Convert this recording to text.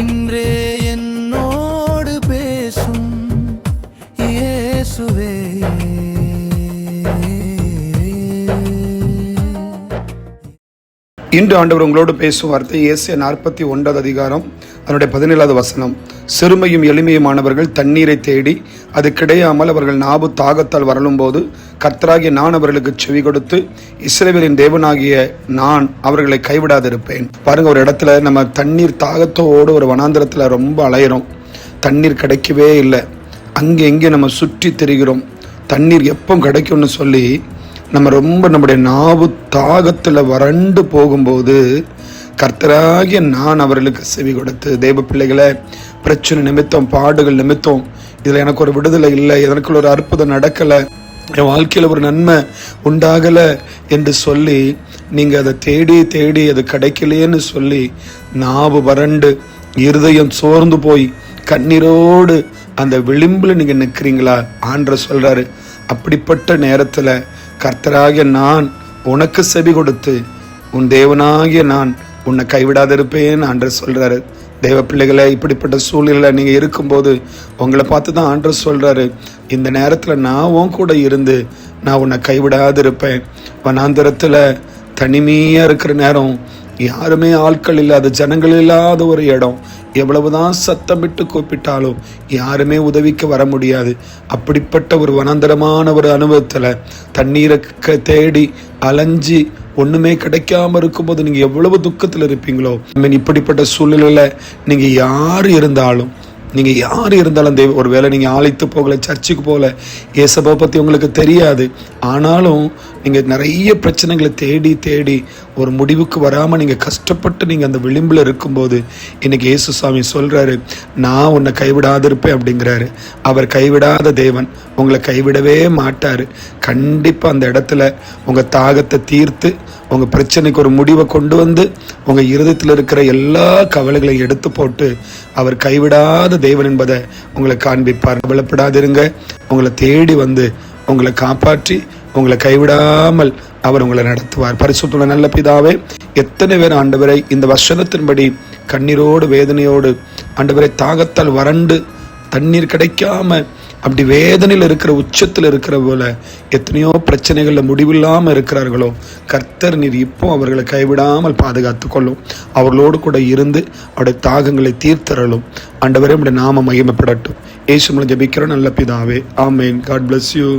இன்றே என்னோடு பேசும் இயேசுவே. இன்று ஆண்டவர் உங்களோடு பேசும் வார்த்தை ஏசாயா 41 அதிகாரம் அதனுடைய 17வது வசனம். சிறுமையும் எளிமையுமானவர்கள் தண்ணீரை தேடி அது கிடையாமல் அவர்கள் நாவு தாகத்தால் வரலும் போது கர்த்தராகிய நான் அவர்களுக்கு செவி கொடுத்து இஸ்ரவேலின் தேவனாகிய நான் அவர்களை கைவிடாதிருப்பேன். பாருங்க, ஒரு இடத்துல நம்ம தண்ணீர் தாகத்தோடு ஒரு வனாந்திரத்தில் ரொம்ப அலையிறோம், தண்ணீர் கிடைக்கவே இல்லை. அங்கே எங்கே நம்ம சுற்றி திரிகிறோம், தண்ணீர் எப்போ கிடைக்கும்னு சொல்லி நம்ம ரொம்ப நம்முடைய நாவு தாகத்தில் வறண்டு போகும்போது கர்த்தராகிய நான் அவர்களுக்கு செவி கொடுத்து, தேவ பிள்ளைகளை, பிரச்சனை நிமித்தம், பாடுகள் நிமித்தம், இதில் எனக்கு ஒரு விடுதலை இல்லை, எனக்கு ஒரு அற்புதம் நடக்கலை, என் வாழ்க்கையில் ஒரு நன்மை உண்டாகலை என்று சொல்லி நீங்கள் அதை தேடி தேடி அது கிடைக்கலையேன்னு சொல்லி நாவு வறண்டு இருதயம் சோர்ந்து போய் கண்ணீரோடு அந்த விளிம்பில் நீங்கள் நிற்கிறீங்களா? ஆண்டவர் சொல்கிறாரு, அப்படிப்பட்ட நேரத்தில் கர்த்தராகிய நான் உனக்கு செவி கொடுத்து உன் தேவனாகிய நான் உன்னை கைவிடாதிருப்பேன்னு ஆண்டவர் சொல்கிறாரு. தேவ பிள்ளைகளை, இப்படிப்பட்ட சூழ்நிலையில் நீங்கள் இருக்கும்போது உங்களை பார்த்து தான் ஆண்டவர் சொல்கிறாரு, இந்த நேரத்தில் நான் உன் கூட இருந்து நான் உன்னை கைவிடாதிருப்பேன். வனாந்திரத்தில் தனிமையாக இருக்கிற நேரம், யாருமே ஆட்கள் இல்லாத, ஜனங்கள் இல்லாத ஒரு இடம், எவ்வளவுதான் சத்தமிட்டு கூப்பிட்டாலும் யாருமே உதவிக்கு வர முடியாது. அப்படிப்பட்ட ஒரு வனாந்தரமான ஒரு அனுபவத்தில் தண்ணீரை தேடி அலைஞ்சி ஒன்றுமே கிடைக்காம இருக்கும்போது நீங்கள் எவ்வளவு துக்கத்தில் இருப்பீங்களோ. இப்படிப்பட்ட சூழ்நிலையில் நீங்கள் யார் இருந்தாலும் ஒரு வேளை நீங்கள் ஆலயத்து போகல, சர்ச்சுக்கு போகல, இயேசுவை பற்றி உங்களுக்கு தெரியாது, ஆனாலும் நீங்கள் நிறைய பிரச்சனைகளை தேடி தேடி ஒரு முடிவுக்கு வராமல் நீங்கள் கஷ்டப்பட்டு நீங்கள் அந்த விளிம்பில் இருக்கும்போது இன்னைக்கு இயேசு சாமி சொல்கிறாரு, நான் உன்னை கைவிடாதிருப்பேன் அப்படிங்கிறாரு. அவர் கைவிடாத தேவன், உங்களை கைவிடவே மாட்டார். கண்டிப்பாக அந்த இடத்துல உங்கள் தாகத்தை தீர்த்து உங்கள் பிரச்சனைக்கு ஒரு முடிவை கொண்டு வந்து உங்கள் இருதயத்தில் இருக்கிற எல்லா கவலைகளையும் எடுத்து போட்டு அவர் கைவிடாத தேவன் என்பதை உங்களை காண்பிப்பார். கவலைப்படாதிருங்க, உங்களை தேடி வந்து உங்களை காப்பாற்றி உங்களை கைவிடாமல் அவர் உங்களை நடத்துவார். பரிசுத்த நல்ல பிதாவே, எத்தனை பேர் ஆண்டவரை இந்த வசனத்தின்படி கண்ணீரோடு வேதனையோடு ஆண்டவரை தாகத்தால் வறண்டு தண்ணீர் கிடைக்காம அப்படி வேதனையில் இருக்கிற உச்சத்தில் இருக்கிற போல எத்தனையோ பிரச்சனைகளில் முடிவில்லாமல் இருக்கிறார்களோ, கர்த்தர் நீர் இப்போ அவர்களை கைவிடாமல் பாதுகாத்து கொள்ளும். அவர்களோடு கூட இருந்து அவருடைய தாகங்களை தீர்த்தரலும். ஆண்டவரே, உடைய நாம மகிமைப்படட்டும். இயேசு மூலம் ஜெபிக்கிறோம் நல்ல பிதாவே, ஆமேன். God bless you.